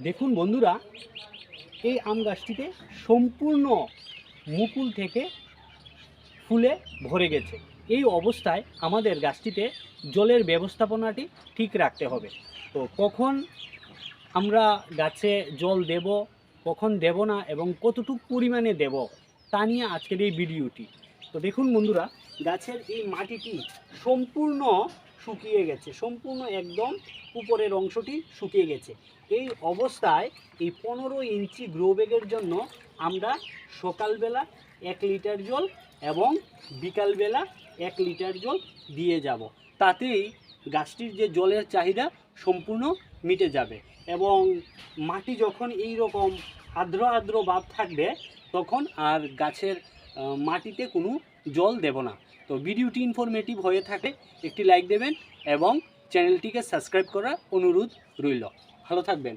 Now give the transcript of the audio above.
দেখুন বন্ধুরা, এই আম গাছটিতে সম্পূর্ণ মুকুল থেকে ফুলে ভরে গেছে। এই অবস্থায় আমাদের গাছটিতে জলের ব্যবস্থাপনাটি ঠিক রাখতে হবে। তো কখন আমরা গাছে জল দেব, কখন দেব না এবং কতটুকু পরিমাণে দেব, তা নিয়ে আজকের এই ভিডিওটি। তো দেখুন বন্ধুরা, গাছের এই মাটিটি সম্পূর্ণ শুকিয়ে গেছে, সম্পূর্ণ একদম উপরের অংশটি শুকিয়ে গেছে। এই অবস্থায় এই 15 ইঞ্চি গ্রো ব্যাগের জন্য আমরা সকালবেলা 1 লিটার জল এবং বিকালবেলা 1 লিটার জল দিয়ে যাব। তাতেই গাছটির যে জলের চাহিদা সম্পূর্ণ মিটে যাবে এবং মাটি যখন এই রকম আর্দ্র আর্দ্র ভাব থাকবে তখন আর গাছের মাটিতে কোনো জল দেব না। তো ভিডিওটি ইনফরমেটিভ হয়ে থাকে একটি লাইক দেবেন এবং চ্যানেলটিকে সাবস্ক্রাইব করার অনুরোধ রইল। ভালো থাকবেন।